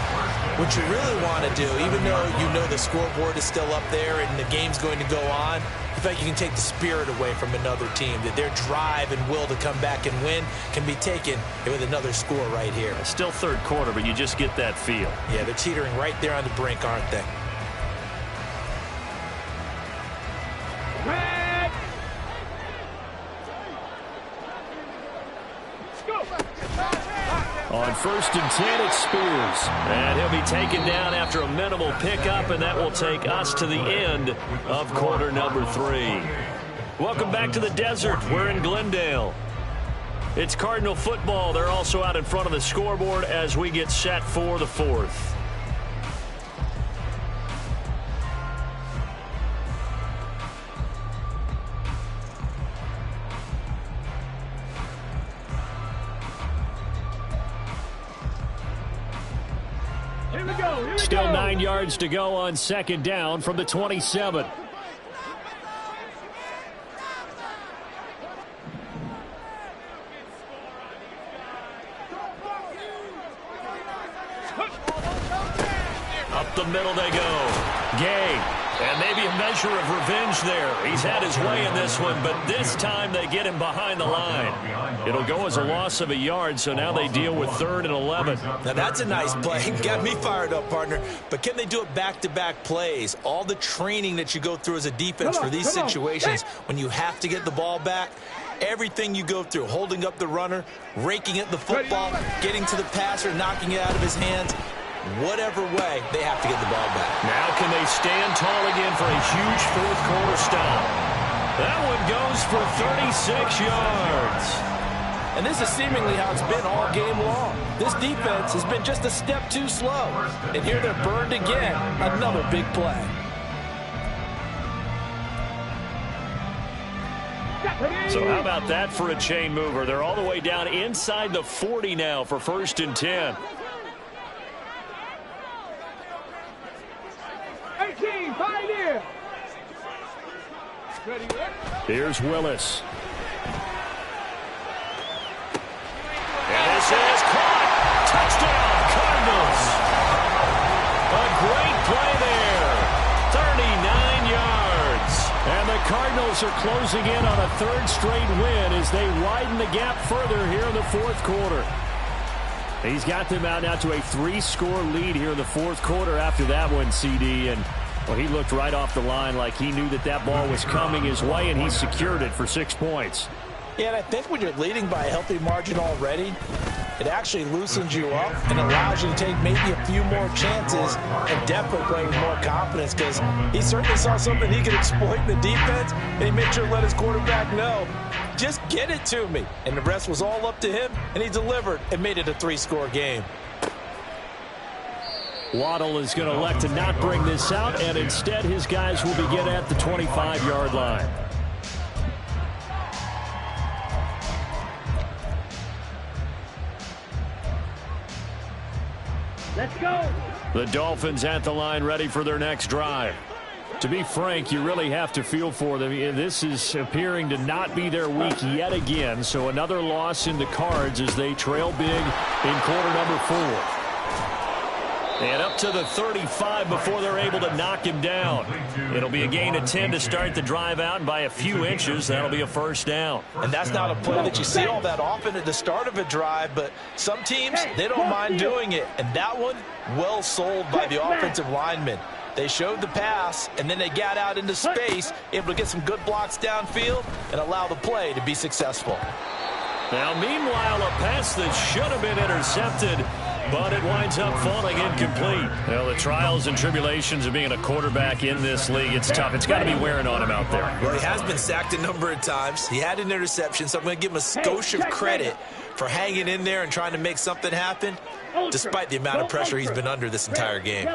what you really want to do, even though you know the scoreboard is still up there and the game's going to go on, I feel like you can take the spirit away from another team, that their drive and will to come back and win can be taken with another score right here. It's still third quarter, but you just get that feel. Yeah, they're teetering right there on the brink, aren't they? Red. Go. On 1st and 10, it's Spears. And he'll be taken down after a minimal pickup, and that will take us to the end of quarter number 3. Welcome back to the desert. We're in Glendale. It's Cardinal football. They're also out in front of the scoreboard as we get set for the 4th. Still 9 yards to go on 2nd down from the 27. Up the middle they go. Gay. And maybe a measure of revenge there. He's had his way in this one, but this time they get him behind the line. It'll go as a loss of a yard, so now they deal with 3rd and 11. Now that's a nice play. Got me fired up, partner. But can they do it back-to-back plays? All the training that you go through as a defense for these situations, when you have to get the ball back, everything you go through, holding up the runner, raking at the football, getting to the passer, knocking it out of his hands, whatever way, they have to get the ball back. Now can they stand tall again for a huge 4th quarter stop? That one goes for 36 yards. And this is seemingly how it's been all game long. This defense has been just a step too slow. And here they're burned again. Another big play. So how about that for a chain mover? They're all the way down inside the 40 now for 1st and 10. 18, Pioneer. Ready, Here's Willis. And this is caught. Touchdown, Cardinals. A great play there. 39 yards. And the Cardinals are closing in on a 3rd straight win as they widen the gap further here in the 4th quarter. He's got them out now to a 3-score lead here in the 4th quarter after that one, CD. And well, he looked right off the line like he knew that that ball was coming his way, and he secured it for 6 points. Yeah, and I think when you're leading by a healthy margin already, it actually loosens you up and allows you to take maybe a few more chances and definitely play with more confidence, because he certainly saw something he could exploit in the defense, and he made sure to let his quarterback know, just get it to me. And the rest was all up to him, and he delivered and made it a 3-score game. Waddle is going to elect to not bring this out, and instead his guys will begin at the 25-yard line. Let's go. The Dolphins at the line ready for their next drive. To be frank, you really have to feel for them. This is appearing to not be their week yet again, so another loss in the cards as they trail big in quarter number 4. And up to the 35 before they're able to knock him down. It'll be a gain of 10 to start the drive out, and by a few inches, that'll be a 1st down. And that's not a play that you see all that often at the start of a drive, but some teams, they don't mind doing it. And that one, well sold by the offensive lineman. They showed the pass, and then they got out into space, able to get some good blocks downfield and allow the play to be successful. Now, meanwhile, a pass that should have been intercepted, but it winds up falling incomplete. Well, the trials and tribulations of being a quarterback in this league, it's tough. It's got to be wearing on him out there. Well, he has been sacked a number of times. He had an interception, so I'm going to give him a skosh of credit for hanging in there and trying to make something happen, despite the amount of pressure he's been under this entire game.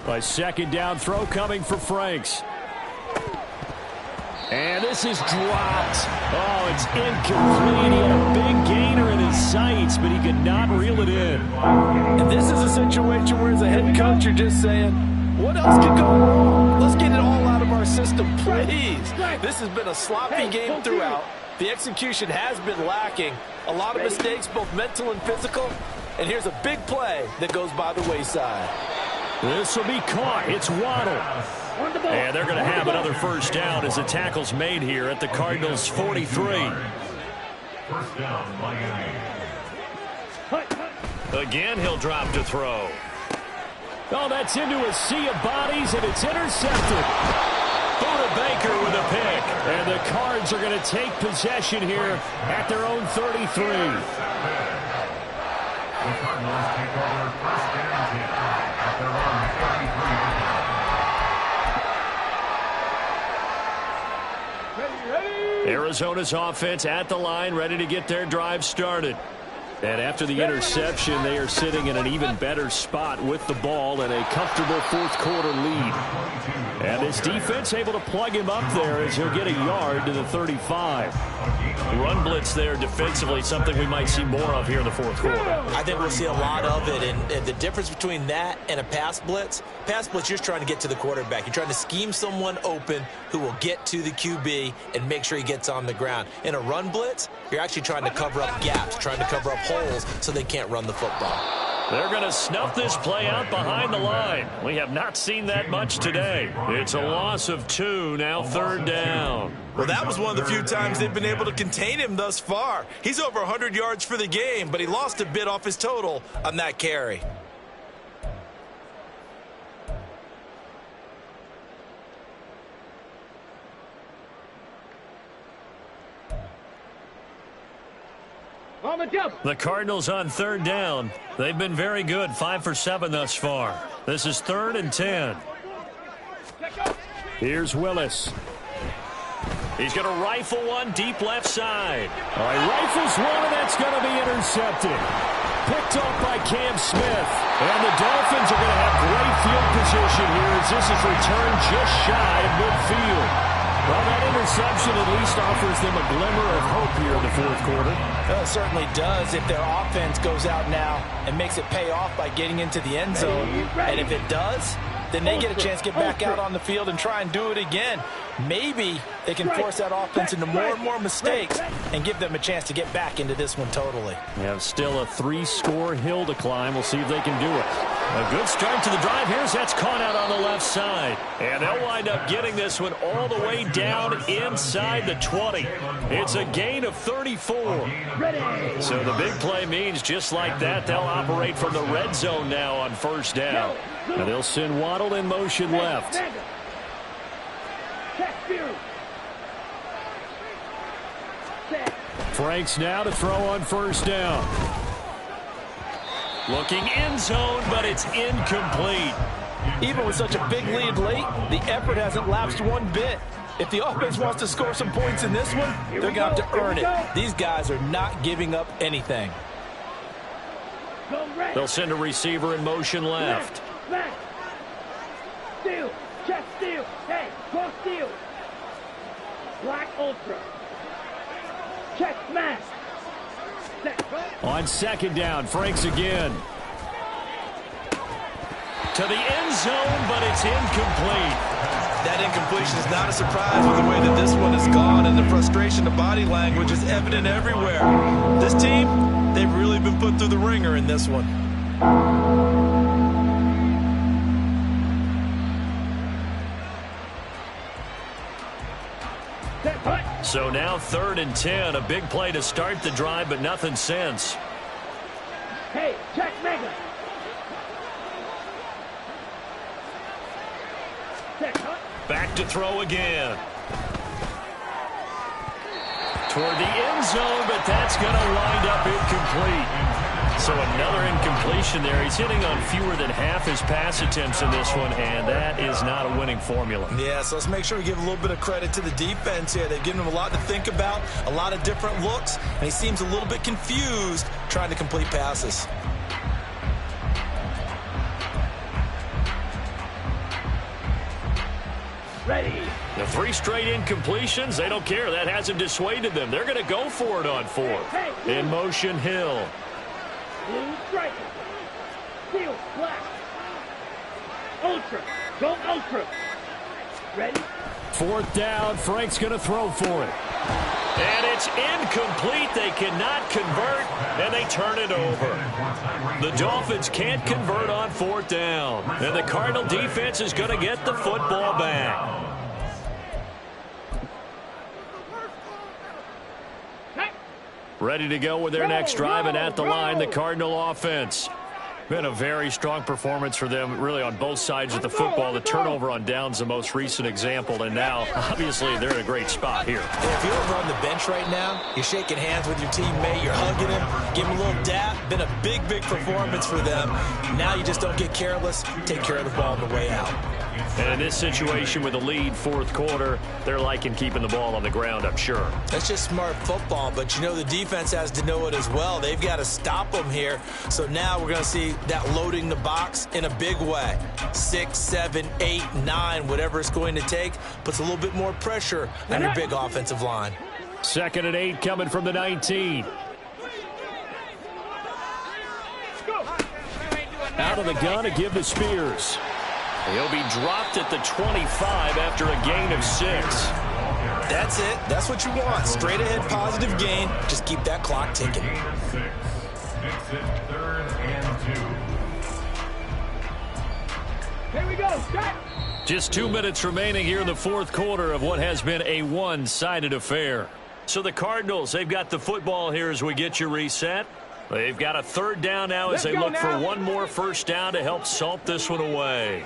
A 2nd down throw coming for Franks. And this is dropped. Oh, it's incomplete. He had a big gainer in his sights, but he could not reel it in. And this is a situation where, as a head coach, you're just saying, what else could go wrong? Let's get it all out of our system, please. This has been a sloppy game throughout. The execution has been lacking. A lot of mistakes, both mental and physical. And here's a big play that goes by the wayside. This will be caught. It's Waddle. And they're going to have another first down as the tackle's made here at the Cardinals' 43. First down, Miami. Again, he'll drop to throw. Oh, that's into a sea of bodies, and it's intercepted. Buda Baker with a pick. And the Cards are going to take possession here at their own 33. The Cardinals take over first and 10 at their own 33. Arizona's offense at the line, ready to get their drive started. And after the interception, they are sitting in an even better spot with the ball and a comfortable fourth-quarter lead. And his defense able to plug him up there as he'll get a yard to the 35. Run blitz there defensively, something we might see more of here in the fourth quarter. I think we'll see a lot of it, and the difference between that and a pass blitz, you're just trying to get to the quarterback. You're trying to scheme someone open who will get to the QB and make sure he gets on the ground. In a run blitz, you're actually trying to cover up gaps, trying to cover up holes so they can't run the football. They're going to snuff this play out behind the line. We have not seen that much today. It's a loss of 2, now third down. Well, that was one of the few times they've been able to contain him thus far. He's over 100 yards for the game, but he lost a bit off his total on that carry. The Cardinals on third down. They've been very good, 5 for 7 thus far. This is 3rd and 10. Here's Willis. He's going to rifle one deep left side. All right, rifles one, and that's going to be intercepted. Picked off by Cam Smith. And the Dolphins are going to have great field position here as this is returned just shy of midfield. Well, that interception at least offers them a glimmer of hope here in the fourth quarter. Well, it certainly does if their offense goes out now and makes it pay off by getting into the end zone. And if it does, then they get a chance to get back out on the field and try and do it again. Maybe they can force that offense into more and more mistakes and give them a chance to get back into this one totally. We have still a 3-score hill to climb. We'll see if they can do it. A good start to the drive. Here's that's caught out on the left side. And they'll wind up getting this one all the way down inside the 20. It's a gain of 34. So the big play means just like that, they'll operate from the red zone now on first down. Now they'll send Waddle in motion left. Franks now to throw on first down. Looking end zone, but it's incomplete. Even with such a big lead late, the effort hasn't lapsed one bit. If the offense wants to score some points in this one, they're going to have to earn it. These guys are not giving up anything. They'll send a receiver in motion left. Steal, check steal, hey, cross steal. Black ultra. Check smash. On second down, Franks again. To the end zone, but it's incomplete. That incompletion is not a surprise with the way that this one has gone, and the frustration, the body language is evident everywhere. This team, they've really been put through the ringer in this one. So now 3rd and 10, a big play to start the drive, but nothing since. Hey, check mega. Back to throw again. Toward the end zone, but that's going to wind up incomplete. So another incompletion there. He's hitting on fewer than half his pass attempts in this one, and that is not a winning formula. Yeah, so let's make sure we give a little bit of credit to the defense here. They've given him a lot to think about, a lot of different looks, and he seems a little bit confused trying to complete passes. Ready. The 3 straight incompletions, they don't care. That hasn't dissuaded them. They're going to go for it on 4th. In motion, Hill. Blue striker. Steel, black. Ultra. Go ultra. Ready? 4th down. Frank's going to throw for it. And it's incomplete. They cannot convert, and they turn it over. The Dolphins can't convert on 4th down, and the Cardinal defense is going to get the football back. Ready to go with their next drive, and at the line, the Cardinal offense. Been a very strong performance for them, really, on both sides of the football. The turnover on downs, the most recent example, and now, obviously, they're in a great spot here. If you're over on the bench right now, you're shaking hands with your teammate, you're hugging him, give him a little dap. Been a big, big performance for them. Now you just don't get careless. Take care of the ball on the way out. And in this situation with a lead 4th quarter, they're liking keeping the ball on the ground, I'm sure. That's just smart football, but you know the defense has to know it as well. They've got to stop them here. So now we're going to see that loading the box in a big way. 6, 7, 8, 9, whatever it's going to take, puts a little bit more pressure on your big offensive line. 2nd and 8 coming from the 19. Out of the gun to give to Spears. He'll be dropped at the 25 after a gain of 6. That's it. That's what you want. Straight ahead positive gain. Just keep that clock ticking. Makes it 3rd and 2. Here we go. Set. Just 2 minutes remaining here in the 4th quarter of what has been a one-sided affair. So the Cardinals, they've got the football here as we get you reset. They've got a 3rd down now as they look for one more 1st down to help salt this one away.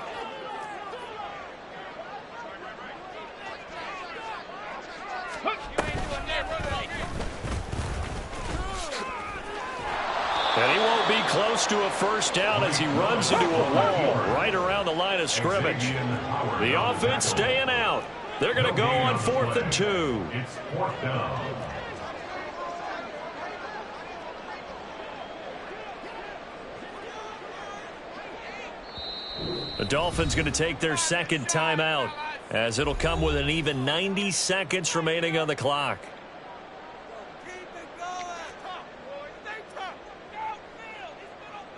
And he won't be close to a 1st down as he runs into a wall right around the line of scrimmage. The offense staying out. They're going to go on 4th and 2. It's 4th down. The Dolphins going to take their 2nd timeout as it'll come with an even 90 seconds remaining on the clock.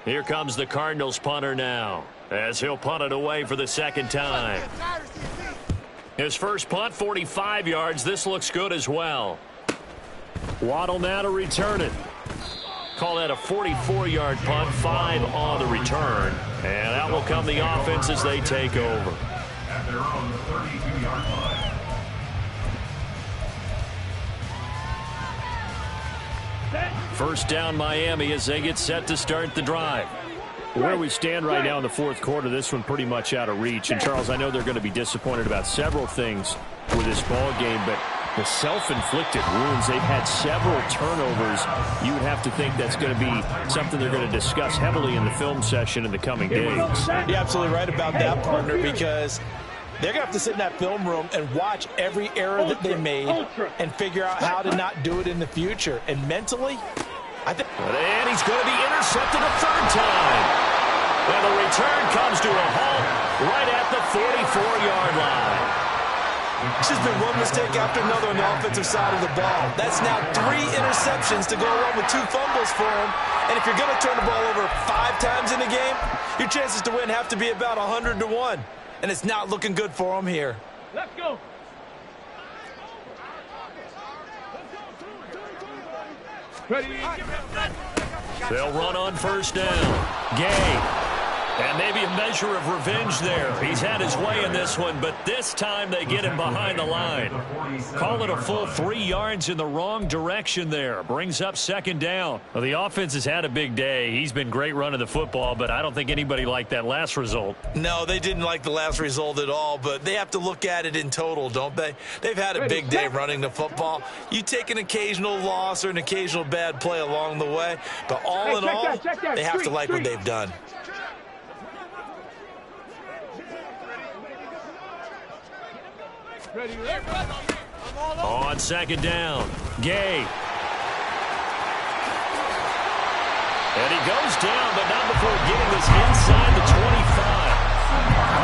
Here comes the Cardinals punter now as he'll punt it away for the 2nd time. His first punt, 45 yards. This looks good as well. Waddle now to return it. Call that a 44-yard punt, 5 on the return. And out will come the offense as they take over. At their own 32-yard line. First down Miami as they get set to start the drive. Where we stand right now in the 4th quarter, this one pretty much out of reach. And, Charles, I know they're going to be disappointed about several things with this ball game, but the self-inflicted wounds, they've had several turnovers. You would have to think that's going to be something they're going to discuss heavily in the film session in the coming days. You're absolutely right about that, partner, because they're going to have to sit in that film room and watch every error that they made and figure out how to not do it in the future. And mentally, I think... And he's going to be intercepted a 3rd time. And the return comes to a halt right at the 44-yard line. It's just been one mistake after another on the offensive side of the ball. That's now 3 interceptions to go along with 2 fumbles for him. And if you're going to turn the ball over 5 times in a game, your chances to win have to be about 100 to 1. And it's not looking good for him here. Let's go. They'll run on 1st down. Gay. And maybe a measure of revenge there. He's had his way in this one, but this time they get him behind the line. Call it a full 3 yards in the wrong direction there. Brings up 2nd down. Well, the offense has had a big day. He's been great running the football, but I don't think anybody liked that last result. No, they didn't like the last result at all, but they have to look at it in total, don't they? They've had a big day running the football. You take an occasional loss or an occasional bad play along the way, but all in all, they have to like what they've done. On 2nd down, Gay. And he goes down, but not before getting this inside the 25.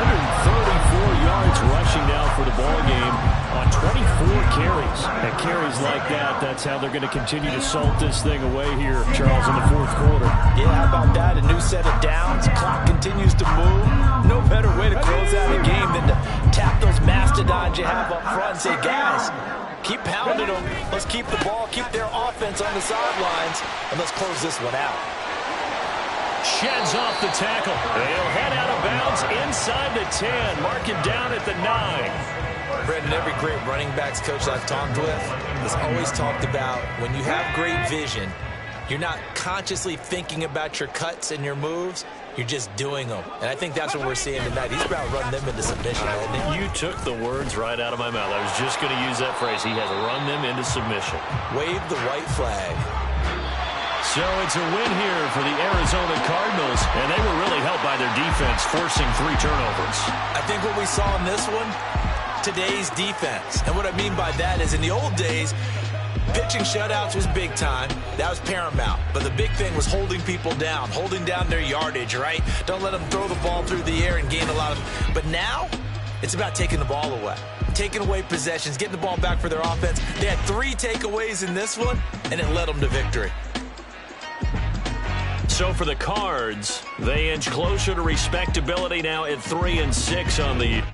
134 yards Giants rushing now for the ball game on 24 carries. And carries like that, that's how they're going to continue to salt this thing away here, Charles, in the fourth quarter. Yeah, how about that? A new set of downs. Clock continues to move. No better way to close out a game than to tap those mastodons you have up front and say, guys, keep pounding them. Let's keep the ball, keep their offense on the sidelines, and let's close this one out. Sheds off the tackle. They'll head out of bounds inside the 10. Mark him down at the 9. Brendan, every great running backs coach I've talked with has always talked about when you have great vision, you're not consciously thinking about your cuts and your moves. You're just doing them. And I think that's what we're seeing tonight. He's about to run them into submission, hasn't he? You took the words right out of my mouth. I was just going to use that phrase. He has run them into submission. Wave the white flag. So it's a win here for the Arizona Cardinals, and they were really helped by their defense, forcing 3 turnovers. I think what we saw in this one, today's defense. And what I mean by that is in the old days, pitching shutouts was big time. That was paramount. But the big thing was holding people down, holding down their yardage, right? Don't let them throw the ball through the air and gain a lot of... But now, it's about taking the ball away. Taking away possessions, getting the ball back for their offense. They had 3 takeaways in this one, and it led them to victory. So for the Cards, they inch closer to respectability now at 3-6 on the year.